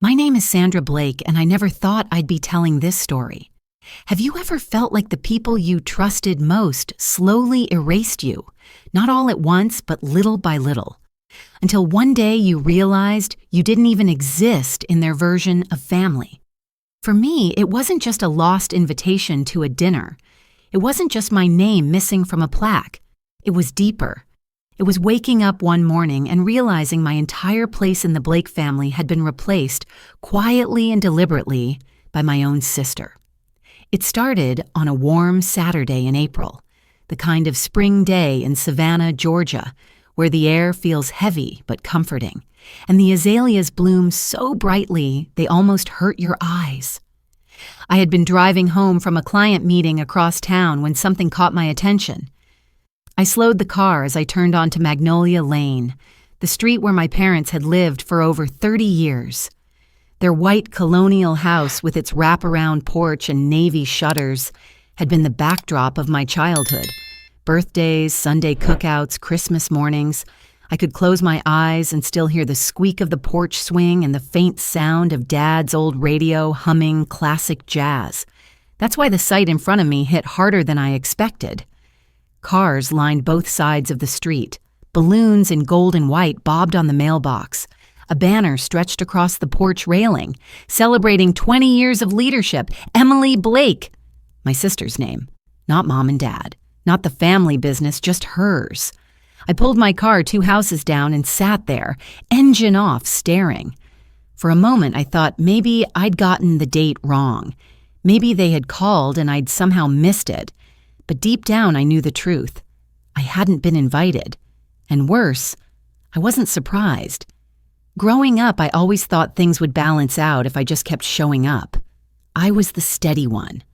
My name is Sandra Blake, and I never thought I'd be telling this story. Have you ever felt like the people you trusted most slowly erased you? Not all at once, but little by little. Until one day you realized you didn't even exist in their version of family. For me, it wasn't just a lost invitation to a dinner. It wasn't just my name missing from a plaque. It was deeper. It was waking up one morning and realizing my entire place in the Blake family had been replaced, quietly and deliberately, by my own sister. It started on a warm Saturday in April, the kind of spring day in Savannah, Georgia, where the air feels heavy but comforting, and the azaleas bloom so brightly they almost hurt your eyes. I had been driving home from a client meeting across town when something caught my attention. I slowed the car as I turned onto Magnolia Lane, the street where my parents had lived for over 30 years. Their white colonial house with its wraparound porch and navy shutters had been the backdrop of my childhood. Birthdays, Sunday cookouts, Christmas mornings. I could close my eyes and still hear the squeak of the porch swing and the faint sound of Dad's old radio humming classic jazz. That's why the sight in front of me hit harder than I expected. Cars lined both sides of the street. Balloons in gold and white bobbed on the mailbox. A banner stretched across the porch railing, celebrating 20 years of leadership. Emily Blake, my sister's name. Not Mom and Dad. Not the family business, just hers. I pulled my car 2 houses down and sat there, engine off, staring. For a moment, I thought maybe I'd gotten the date wrong. Maybe they had called and I'd somehow missed it. But deep down, I knew the truth. I hadn't been invited. And worse, I wasn't surprised. Growing up, I always thought things would balance out if I just kept showing up. I was the steady one,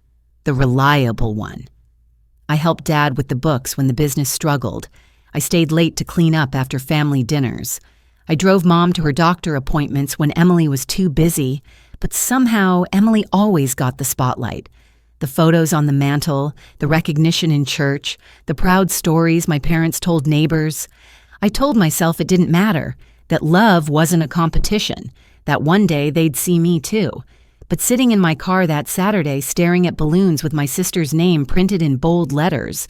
the reliable one. I helped Dad with the books when the business struggled. I stayed late to clean up after family dinners. I drove Mom to her doctor appointments when Emily was too busy, but somehow Emily always got the spotlight. The photos on the mantle, the recognition in church, the proud stories my parents told neighbors. I told myself it didn't matter, that love wasn't a competition, that one day they'd see me too. But sitting in my car that Saturday staring at balloons with my sister's name printed in bold letters,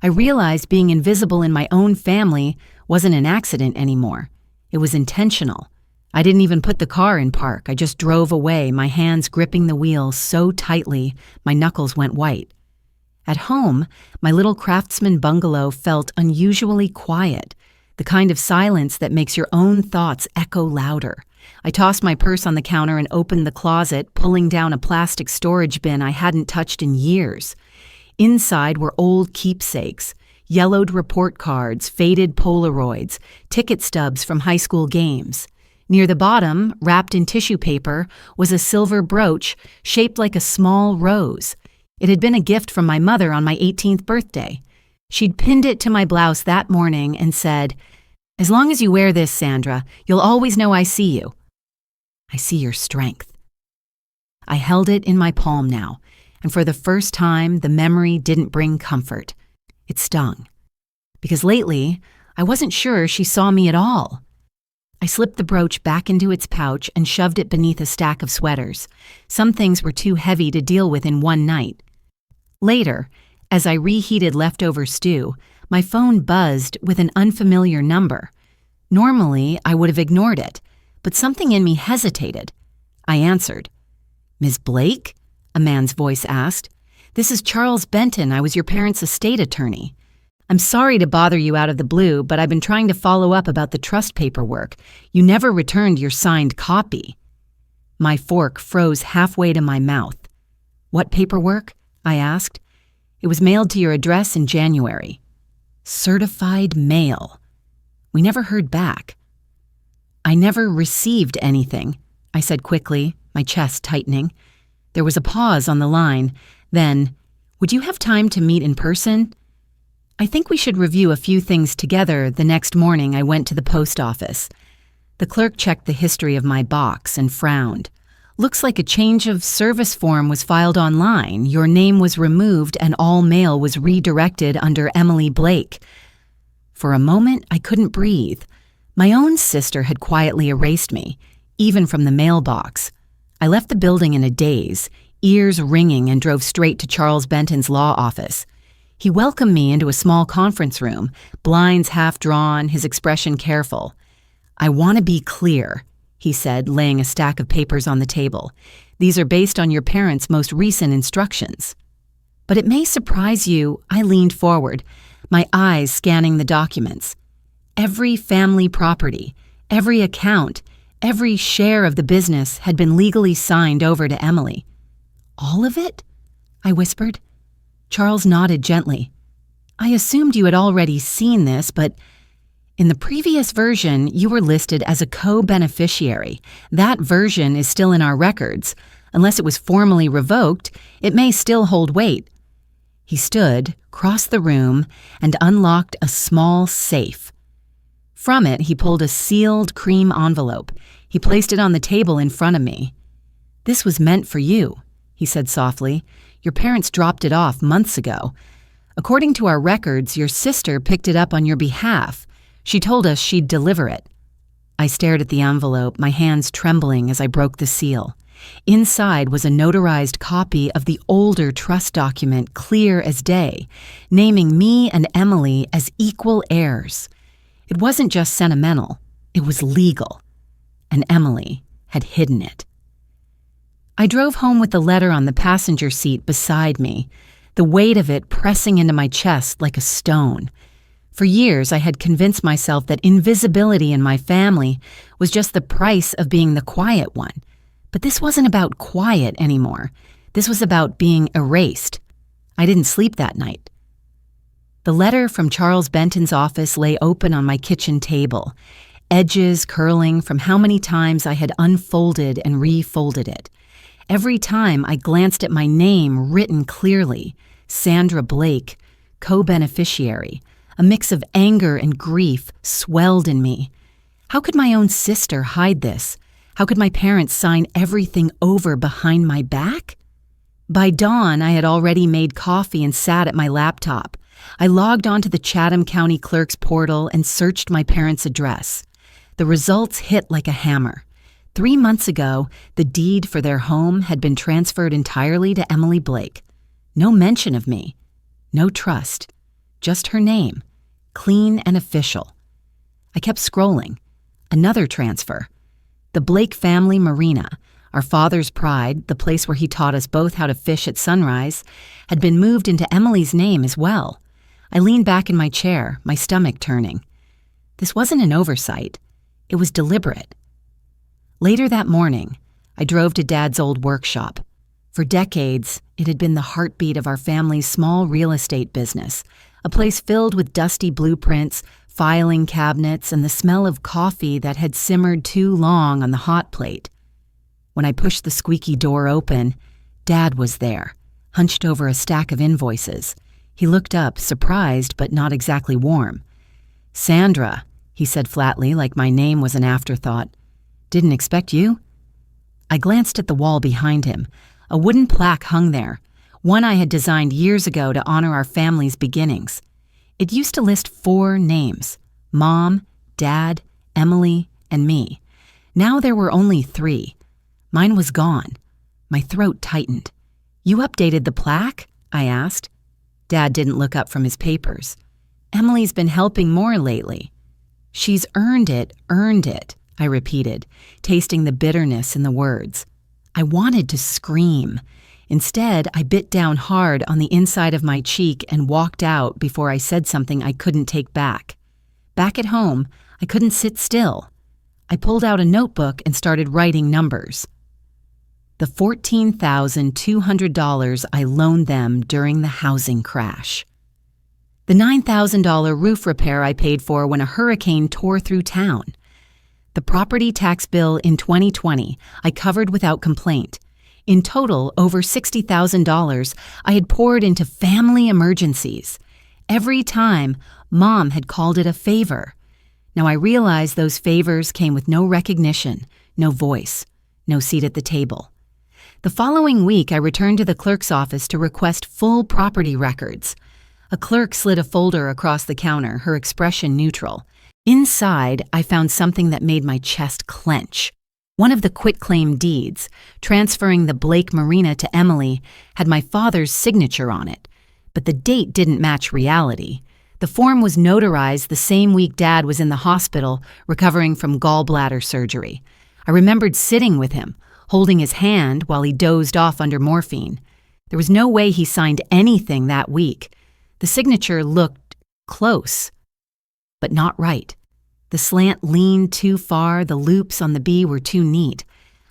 I realized being invisible in my own family wasn't an accident anymore. It was intentional. I didn't even put the car in park. I just drove away, my hands gripping the wheel so tightly my knuckles went white. At home, my little craftsman bungalow felt unusually quiet, the kind of silence that makes your own thoughts echo louder. I tossed my purse on the counter and opened the closet, pulling down a plastic storage bin I hadn't touched in years. Inside were old keepsakes, yellowed report cards, faded Polaroids, ticket stubs from high school games. Near the bottom, wrapped in tissue paper, was a silver brooch shaped like a small rose. It had been a gift from my mother on my 18th birthday. She'd pinned it to my blouse that morning and said, "As long as you wear this, Sandra, you'll always know I see you. I see your strength." I held it in my palm now, and for the first time, the memory didn't bring comfort. It stung. Because lately, I wasn't sure she saw me at all. I slipped the brooch back into its pouch and shoved it beneath a stack of sweaters. Some things were too heavy to deal with in one night. Later, as I reheated leftover stew, my phone buzzed with an unfamiliar number. Normally, I would have ignored it, but something in me hesitated. I answered. "Ms. Blake?" a man's voice asked. "This is Charles Benton. I was your parents' estate attorney. I'm sorry to bother you out of the blue, but I've been trying to follow up about the trust paperwork. You never returned your signed copy." My fork froze halfway to my mouth. "What paperwork?" I asked. "It was mailed to your address in January." Certified mail. We never heard back. "I never received anything," I said quickly, my chest tightening. There was a pause on the line. Then, "Would you have time to meet in person?" "I think we should review a few things together." The next morning, I went to the post office. The clerk checked the history of my box and frowned. "Looks like a change of service form was filed online. Your name was removed and all mail was redirected under Emily Blake." For a moment, I couldn't breathe. My own sister had quietly erased me. even from the mailbox. I left the building in a daze, ears ringing, and drove straight to Charles Benton's law office. He welcomed me into a small conference room, blinds half drawn, his expression careful. "I want to be clear," he said, laying a stack of papers on the table. "These are based on your parents' most recent instructions." "But it may surprise you," I leaned forward, my eyes scanning the documents. Every family property, every account, every share of the business had been legally signed over to Emily. "All of it?" I whispered. Charles nodded gently. "I assumed you had already seen this, but in the previous version, you were listed as a co-beneficiary. That version is still in our records. Unless it was formally revoked, it may still hold weight." He stood, crossed the room, and unlocked a small safe. From it, he pulled a sealed cream envelope. He placed it on the table in front of me. "This was meant for you," he said softly. "Your parents dropped it off months ago. According to our records, your sister picked it up on your behalf. She told us she'd deliver it." I stared at the envelope, my hands trembling as I broke the seal. Inside was a notarized copy of the older trust document, clear as day, naming me and Emily as equal heirs. It wasn't just sentimental, it was legal. And Emily had hidden it. I drove home with the letter on the passenger seat beside me, the weight of it pressing into my chest like a stone. For years, I had convinced myself that invisibility in my family was just the price of being the quiet one. But this wasn't about quiet anymore. This was about being erased. I didn't sleep that night. The letter from Charles Benton's office lay open on my kitchen table, edges curling from how many times I had unfolded and refolded it. Every time I glanced at my name written clearly, Sandra Blake, co-beneficiary, a mix of anger and grief swelled in me. How could my own sister hide this? How could my parents sign everything over behind my back? By dawn, I had already made coffee and sat at my laptop. I logged onto the Chatham County Clerk's portal and searched my parents' address. The results hit like a hammer. 3 months ago, the deed for their home had been transferred entirely to Emily Blake. No mention of me. No trust. Just her name. Clean and official. I kept scrolling. Another transfer. The Blake family marina, our father's pride, the place where he taught us both how to fish at sunrise, had been moved into Emily's name as well. I leaned back in my chair, my stomach turning. This wasn't an oversight. It was deliberate. Later that morning, I drove to Dad's old workshop. For decades, it had been the heartbeat of our family's small real estate business, a place filled with dusty blueprints, filing cabinets, and the smell of coffee that had simmered too long on the hot plate. When I pushed the squeaky door open, Dad was there, hunched over a stack of invoices. He looked up, surprised but not exactly warm. "Sandra," he said flatly, like my name was an afterthought. "Didn't expect you?" I glanced at the wall behind him. A wooden plaque hung there, one I had designed years ago to honor our family's beginnings. It used to list 4 names: Mom, Dad, Emily, and me. Now there were only 3. Mine was gone. My throat tightened. "You updated the plaque?" I asked. Dad didn't look up from his papers. "Emily's been helping more lately." "She's earned it, I repeated, tasting the bitterness in the words. I wanted to scream. Instead, I bit down hard on the inside of my cheek and walked out before I said something I couldn't take back. Back at home, I couldn't sit still. I pulled out a notebook and started writing numbers. The $14,200 I loaned them during the housing crash. The $9,000 roof repair I paid for when a hurricane tore through town. The property tax bill in 2020 I covered without complaint. In total, over $60,000 I had poured into family emergencies. Every time, Mom had called it a favor. Now I realized those favors came with no recognition, no voice, no seat at the table. The following week, I returned to the clerk's office to request full property records. A clerk slid a folder across the counter, her expression neutral. Inside, I found something that made my chest clench. One of the quitclaim deeds, transferring the Blake Marina to Emily, had my father's signature on it, but the date didn't match reality. The form was notarized the same week Dad was in the hospital recovering from gallbladder surgery. I remembered sitting with him, holding his hand while he dozed off under morphine. There was no way he signed anything that week. The signature looked close, but not right. The slant leaned too far, the loops on the B were too neat.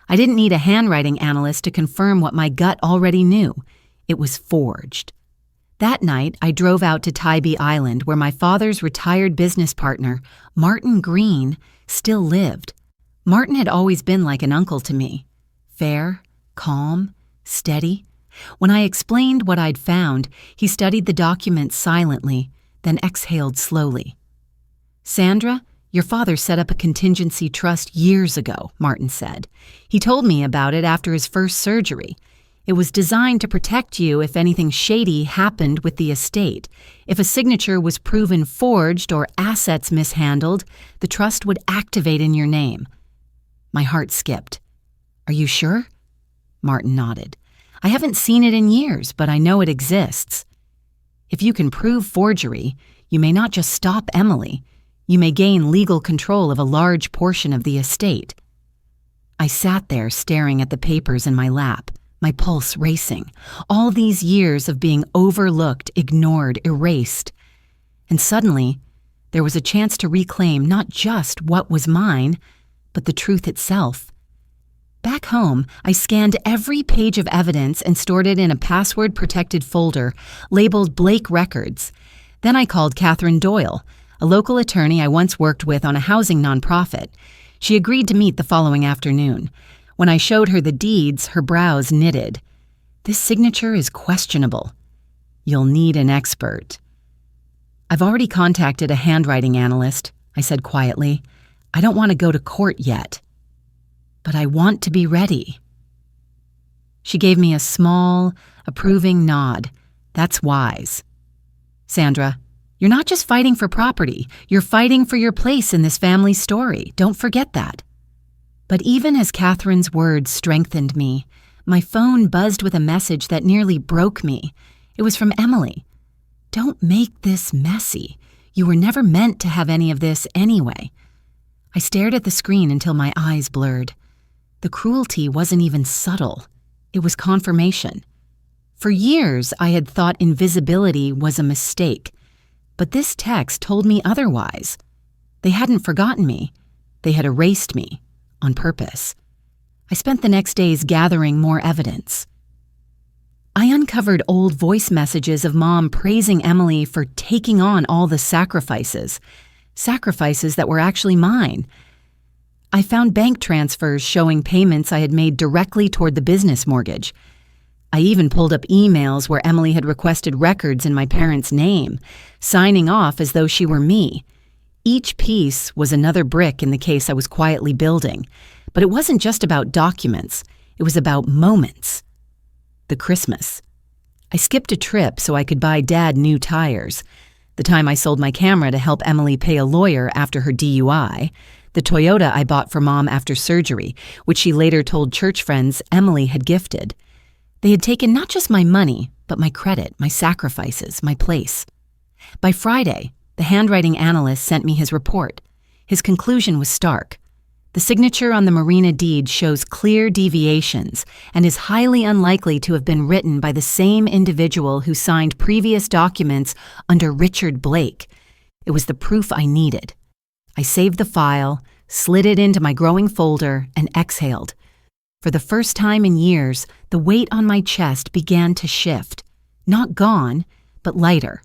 I didn't need a handwriting analyst to confirm what my gut already knew. It was forged. That night, I drove out to Tybee Island, where my father's retired business partner, Martin Green, still lived. Martin had always been like an uncle to me. Fair, calm, steady. When I explained what I'd found, he studied the document silently, then exhaled slowly. "Sandra, your father set up a contingency trust years ago," Martin said. "He told me about it after his first surgery. It was designed to protect you if anything shady happened with the estate. If a signature was proven forged or assets mishandled, the trust would activate in your name." My heart skipped. "Are you sure?" Martin nodded. "I haven't seen it in years, but I know it exists. If you can prove forgery, you may not just stop Emily. You may gain legal control of a large portion of the estate." I sat there staring at the papers in my lap, my pulse racing. All these years of being overlooked, ignored, erased. And suddenly, there was a chance to reclaim not just what was mine, but the truth itself. Back home, I scanned every page of evidence and stored it in a password-protected folder labeled Blake Records. Then I called Catherine Doyle, a local attorney I once worked with on a housing nonprofit. She agreed to meet the following afternoon. When I showed her the deeds, her brows knitted. "This signature is questionable. You'll need an expert." "I've already contacted a handwriting analyst," I said quietly. "I don't want to go to court yet. But I want to be ready." She gave me a small, approving nod. "That's wise. Sandra, you're not just fighting for property, you're fighting for your place in this family's story. Don't forget that." But even as Catherine's words strengthened me, my phone buzzed with a message that nearly broke me. It was from Emily. "Don't make this messy. You were never meant to have any of this anyway." I stared at the screen until my eyes blurred. The cruelty wasn't even subtle. It was confirmation. For years, I had thought invisibility was a mistake, but this text told me otherwise. They hadn't forgotten me. They had erased me, on purpose. I spent the next days gathering more evidence. I uncovered old voice messages of Mom praising Emily for taking on all the sacrifices that were actually mine. I found bank transfers showing payments I had made directly toward the business mortgage. I even pulled up emails where Emily had requested records in my parents' name, signing off as though she were me. Each piece was another brick in the case I was quietly building, but it wasn't just about documents. It was about moments. The Christmas. I skipped a trip so I could buy Dad new tires. The time I sold my camera to help Emily pay a lawyer after her DUI. The Toyota I bought for Mom after surgery, which she later told church friends Emily had gifted. They had taken not just my money, but my credit, my sacrifices, my place. By Friday, the handwriting analyst sent me his report. His conclusion was stark. The signature on the Marina deed shows clear deviations and is highly unlikely to have been written by the same individual who signed previous documents under Richard Blake. It was the proof I needed. I saved the file, slid it into my growing folder, and exhaled. For the first time in years, the weight on my chest began to shift. Not gone, but lighter.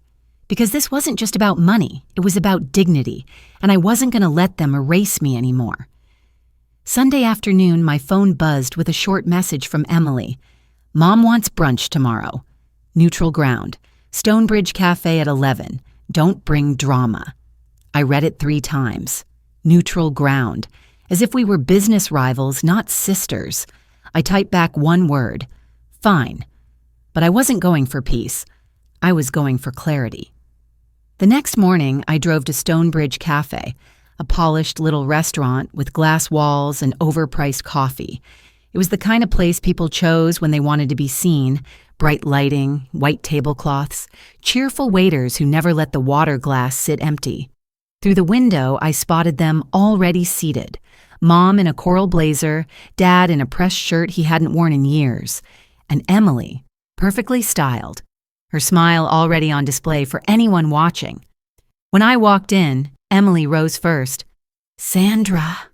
Because this wasn't just about money, it was about dignity, and I wasn't going to let them erase me anymore. Sunday afternoon, my phone buzzed with a short message from Emily. "Mom wants brunch tomorrow. Neutral ground. Stonebridge Cafe at 11. Don't bring drama." I read it 3 times. Neutral ground. As if we were business rivals, not sisters. I typed back one word. Fine. But I wasn't going for peace. I was going for clarity. The next morning, I drove to Stonebridge Cafe. a polished little restaurant with glass walls and overpriced coffee. It was the kind of place people chose when they wanted to be seen: bright lighting, white tablecloths, cheerful waiters who never let the water glass sit empty. Through the window, I spotted them already seated. Mom in a coral blazer, Dad in a pressed shirt he hadn't worn in years, and Emily, perfectly styled, her smile already on display for anyone watching. When I walked in, Emily rose first. "Sandra,"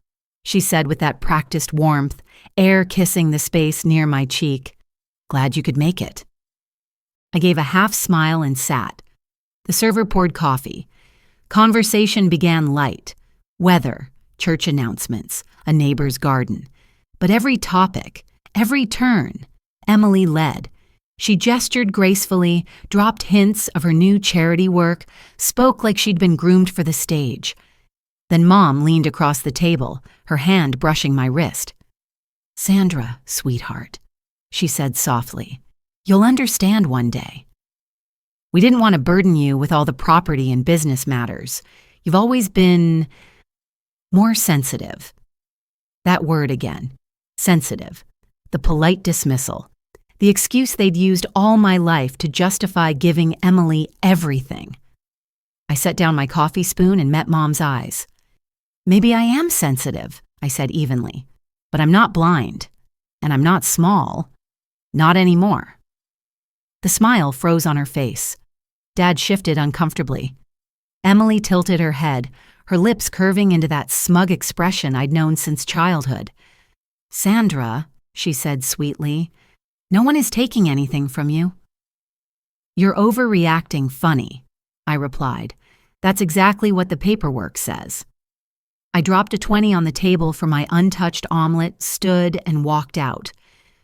she said with that practiced warmth, air kissing the space near my cheek. "Glad you could make it." I gave a half smile and sat. The server poured coffee. Conversation began light: weather, church announcements, a neighbor's garden. But every topic, every turn, Emily led. She gestured gracefully, dropped hints of her new charity work, spoke like she'd been groomed for the stage. Then Mom leaned across the table, her hand brushing my wrist. "Sandra, sweetheart," she said softly, "you'll understand one day. We didn't want to burden you with all the property and business matters. You've always been more sensitive." That word again, sensitive. The polite dismissal. The excuse they'd used all my life to justify giving Emily everything. I set down my coffee spoon and met Mom's eyes. "Maybe I am sensitive," I said evenly, "but I'm not blind. And I'm not small. Not anymore." The smile froze on her face. Dad shifted uncomfortably. Emily tilted her head, her lips curving into that smug expression I'd known since childhood. "Sandra," she said sweetly, "no one is taking anything from you." "You're overreacting funny," I replied. "That's exactly what the paperwork says." I dropped a 20 on the table for my untouched omelet, stood, and walked out.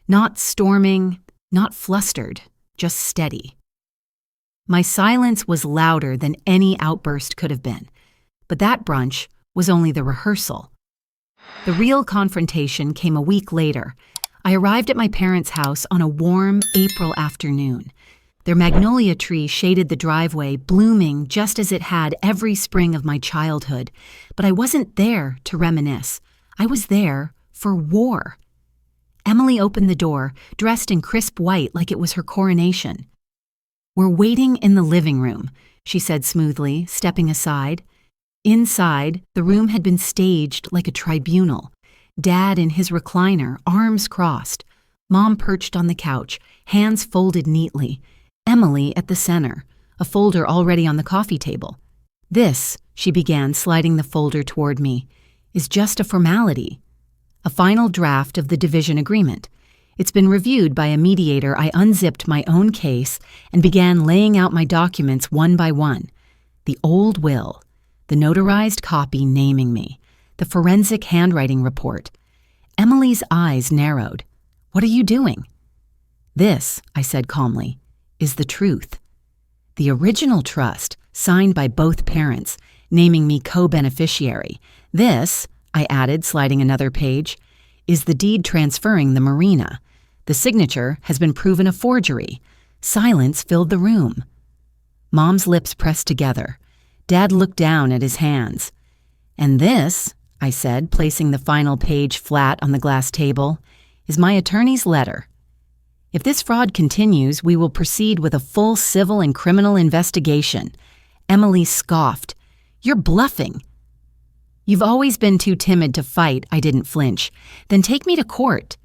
Not storming, not flustered, just steady. My silence was louder than any outburst could have been, but that brunch was only the rehearsal. The real confrontation came a week later. I arrived at my parents' house on a warm April afternoon. Their magnolia tree shaded the driveway, blooming just as it had every spring of my childhood. But I wasn't there to reminisce. I was there for war. Emily opened the door, dressed in crisp white like it was her coronation. "We're waiting in the living room," she said smoothly, stepping aside. Inside, the room had been staged like a tribunal. Dad in his recliner, arms crossed. Mom perched on the couch, hands folded neatly. Emily at the center, a folder already on the coffee table. "This," she began, sliding the folder toward me, "is just a formality. A final draft of the division agreement. It's been reviewed by a mediator. I unzipped my own case and began laying out my documents one by one. The old will, the notarized copy naming me, the forensic handwriting report." Emily's eyes narrowed. "What are you doing?" "This," I said calmly, "is the truth. The original trust, signed by both parents, naming me co-beneficiary. This," I added, sliding another page, "is the deed transferring the marina. The signature has been proven a forgery." Silence filled the room. Mom's lips pressed together. Dad looked down at his hands. "And this," I said, placing the final page flat on the glass table, "is my attorney's letter. If this fraud continues, we will proceed with a full civil and criminal investigation." Emily scoffed. "You're bluffing." "You've always been too timid to fight," I didn't flinch. "Then take me to court."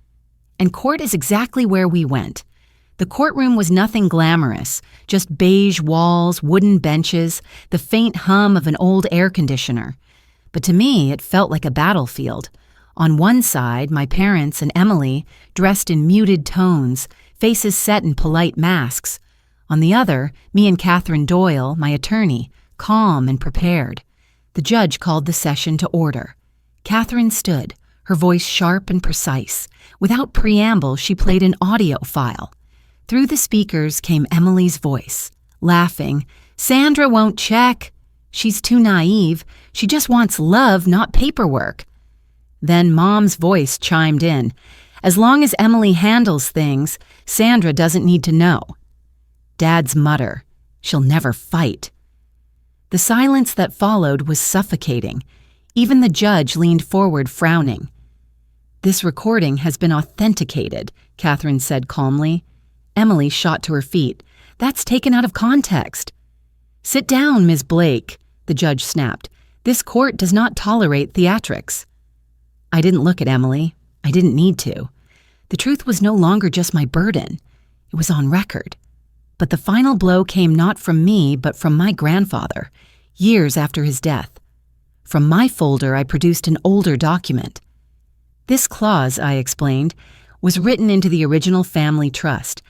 And court is exactly where we went. The courtroom was nothing glamorous, just beige walls, wooden benches, the faint hum of an old air conditioner. But to me, it felt like a battlefield. On one side, my parents and Emily, dressed in muted tones, faces set in polite masks. On the other, me and Catherine Doyle, my attorney, calm and prepared. The judge called the session to order. Catherine stood, her voice sharp and precise. Without preamble, she played an audio file. Through the speakers came Emily's voice, laughing. "Sandra won't check. She's too naive. She just wants love, not paperwork." Then Mom's voice chimed in. "As long as Emily handles things, Sandra doesn't need to know." Dad's mutter, "She'll never fight." The silence that followed was suffocating. Even the judge leaned forward, frowning. "This recording has been authenticated," Catherine said calmly. Emily shot to her feet. "That's taken out of context." "Sit down, Ms. Blake," the judge snapped. "This court does not tolerate theatrics." I didn't look at Emily. I didn't need to. The truth was no longer just my burden. It was on record. But the final blow came not from me, but from my grandfather, years after his death. From my folder, I produced an older document. This clause, I explained, was written into the original family trust.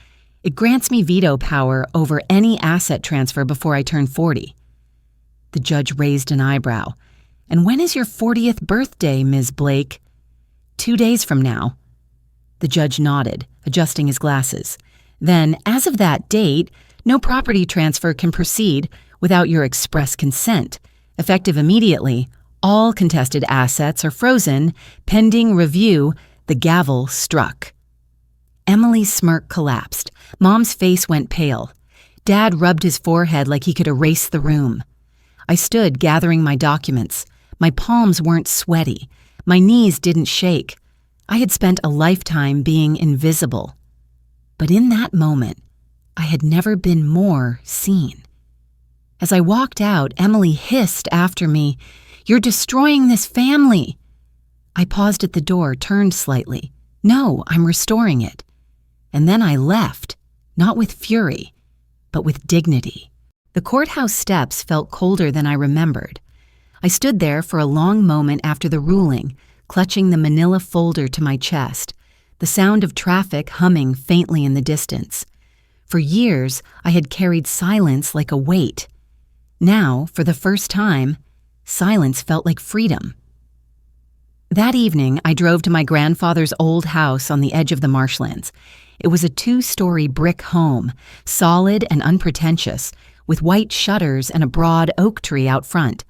It grants me veto power over any asset transfer before I turn 40. The judge raised an eyebrow. "And when is your 40th birthday, Ms. Blake?" 2 days from now." The judge nodded, adjusting his glasses. "Then, as of that date, no property transfer can proceed without your express consent. Effective immediately, all contested assets are frozen, pending review." The gavel struck. Emily's smirk collapsed. Mom's face went pale. Dad rubbed his forehead like he could erase the room. I stood gathering my documents. My palms weren't sweaty. My knees didn't shake. I had spent a lifetime being invisible. But in that moment, I had never been more seen. As I walked out, Emily hissed after me, "You're destroying this family." I paused at the door, turned slightly. "No, I'm restoring it." And then I left, not with fury, but with dignity. The courthouse steps felt colder than I remembered. I stood there for a long moment after the ruling, clutching the manila folder to my chest, the sound of traffic humming faintly in the distance. For years, I had carried silence like a weight. Now, for the first time, silence felt like freedom. That evening, I drove to my grandfather's old house on the edge of the marshlands. It was a 2-story brick home, solid and unpretentious, with white shutters and a broad oak tree out front.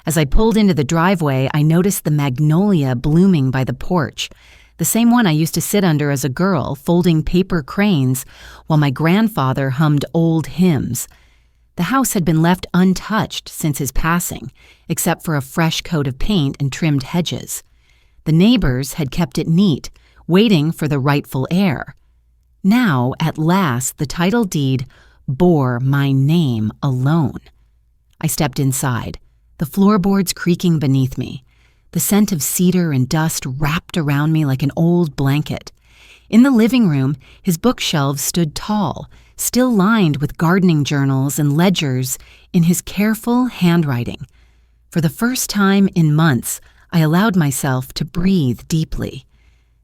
As I pulled into the driveway, I noticed the magnolia blooming by the porch, the same one I used to sit under as a girl, folding paper cranes while my grandfather hummed old hymns. The house had been left untouched since his passing, except for a fresh coat of paint and trimmed hedges. The neighbors had kept it neat, waiting for the rightful heir. Now, at last, the title deed bore my name alone. I stepped inside, the floorboards creaking beneath me. The scent of cedar and dust wrapped around me like an old blanket. In the living room, his bookshelves stood tall, still lined with gardening journals and ledgers in his careful handwriting. For the first time in months, I allowed myself to breathe deeply.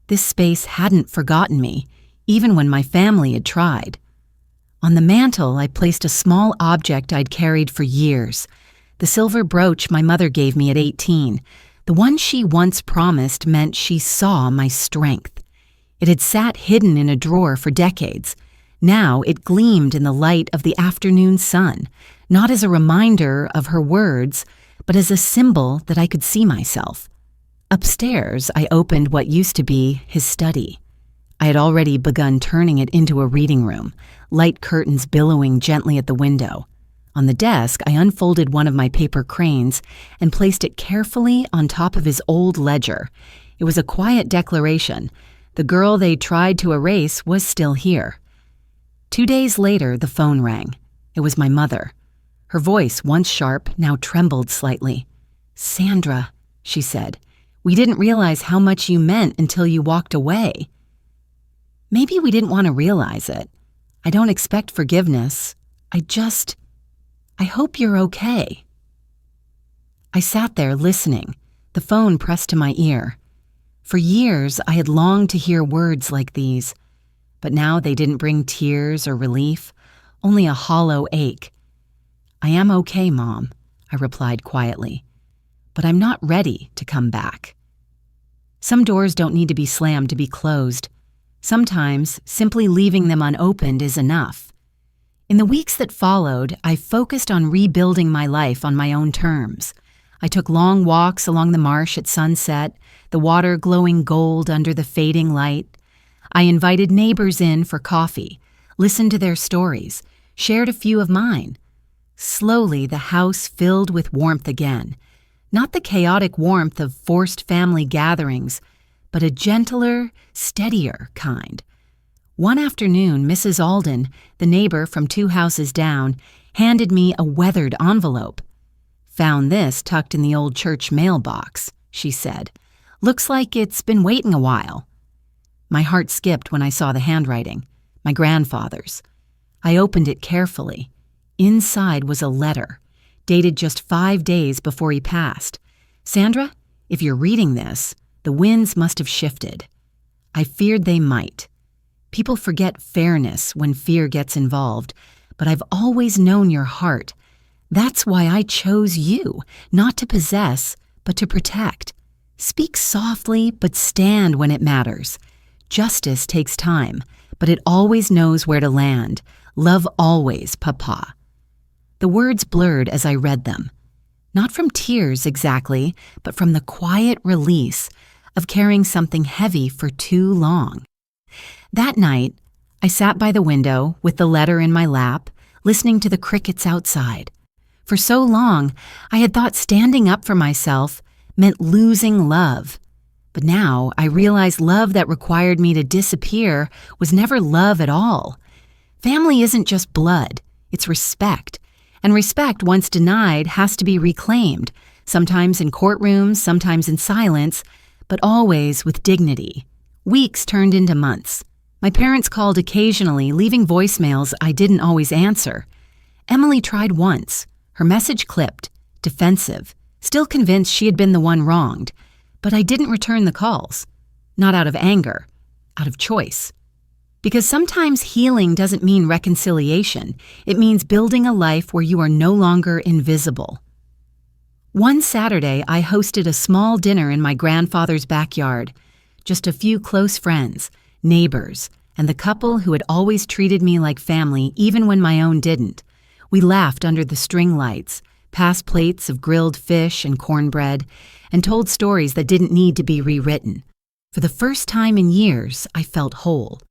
This space hadn't forgotten me, even when my family had tried. On the mantel, I placed a small object I'd carried for years, the silver brooch my mother gave me at 18. The one she once promised meant she saw my strength. It had sat hidden in a drawer for decades. Now it gleamed in the light of the afternoon sun, not as a reminder of her words, but as a symbol that I could see myself. Upstairs, I opened what used to be his study. I had already begun turning it into a reading room, light curtains billowing gently at the window. On the desk, I unfolded one of my paper cranes and placed it carefully on top of his old ledger. It was a quiet declaration. The girl they tried to erase was still here. 2 days later, the phone rang. It was my mother. Her voice, once sharp, now trembled slightly. "Sandra," she said, "we didn't realize how much you meant until you walked away." Maybe we didn't want to realize it. I don't expect forgiveness. I hope you're okay. I sat there listening, the phone pressed to my ear. For years, I had longed to hear words like these, but now they didn't bring tears or relief, only a hollow ache. "I am okay, Mom," I replied quietly, "but I'm not ready to come back." Some doors don't need to be slammed to be closed. Sometimes, simply leaving them unopened is enough. In the weeks that followed, I focused on rebuilding my life on my own terms. I took long walks along the marsh at sunset, the water glowing gold under the fading light. I invited neighbors in for coffee, listened to their stories, shared a few of mine. Slowly, the house filled with warmth again. Not the chaotic warmth of forced family gatherings, but a gentler, steadier kind. One afternoon, Mrs. Alden, the neighbor from 2 houses down, handed me a weathered envelope. "Found this tucked in the old church mailbox," she said. "Looks like it's been waiting a while." My heart skipped when I saw the handwriting, my grandfather's. I opened it carefully. Inside was a letter, dated just 5 days before he passed. "Sandra, if you're reading this, the winds must have shifted." I feared they might. People forget fairness when fear gets involved, but I've always known your heart. That's why I chose you, not to possess, but to protect. Speak softly, but stand when it matters. Justice takes time, but it always knows where to land. Love always, Papa. The words blurred as I read them. Not from tears exactly, but from the quiet release of carrying something heavy for too long. That night, I sat by the window with the letter in my lap, listening to the crickets outside. For so long, I had thought standing up for myself meant losing love. But now I realize love that required me to disappear was never love at all. Family isn't just blood, it's respect. And respect, once denied, has to be reclaimed, sometimes in courtrooms, sometimes in silence, but always with dignity. Weeks turned into months. My parents called occasionally, leaving voicemails I didn't always answer. Emily tried once. Her message clipped, defensive, still convinced she had been the one wronged. But I didn't return the calls. Not out of anger, out of choice. Because sometimes healing doesn't mean reconciliation. It means building a life where you are no longer invisible. One Saturday, I hosted a small dinner in my grandfather's backyard. Just a few close friends, neighbors, and the couple who had always treated me like family even when my own didn't. We laughed under the string lights, passed plates of grilled fish and cornbread, and told stories that didn't need to be rewritten. For the first time in years, I felt whole.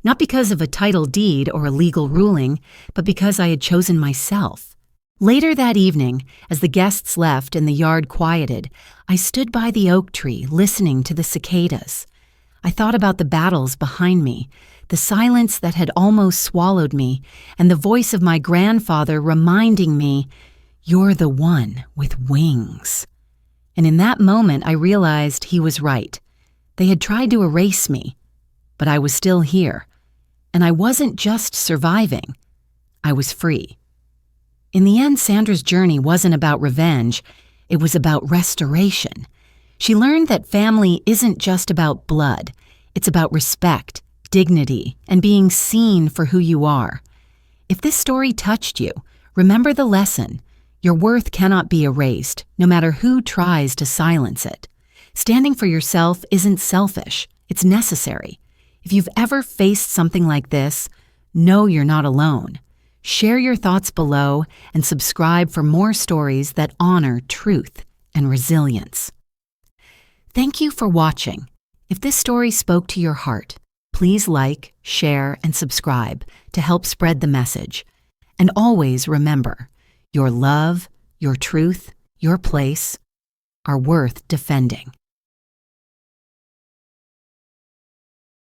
Not because of a title deed or a legal ruling, but because I had chosen myself. Later that evening, as the guests left and the yard quieted, I stood by the oak tree listening to the cicadas. I thought about the battles behind me, the silence that had almost swallowed me, and the voice of my grandfather reminding me, "You're the one with wings." And in that moment, I realized he was right. They had tried to erase me, but I was still here. And I wasn't just surviving. I was free. In the end, Sandra's journey wasn't about revenge. It was about restoration. She learned that family isn't just about blood. It's about respect, dignity, and being seen for who you are. If this story touched you, remember the lesson. Your worth cannot be erased, no matter who tries to silence it. Standing for yourself isn't selfish. It's necessary. If you've ever faced something like this, know you're not alone. Share your thoughts below and subscribe for more stories that honor truth and resilience. Thank you for watching. If this story spoke to your heart, please like, share, and subscribe to help spread the message. And always remember, your love, your truth, your place are worth defending.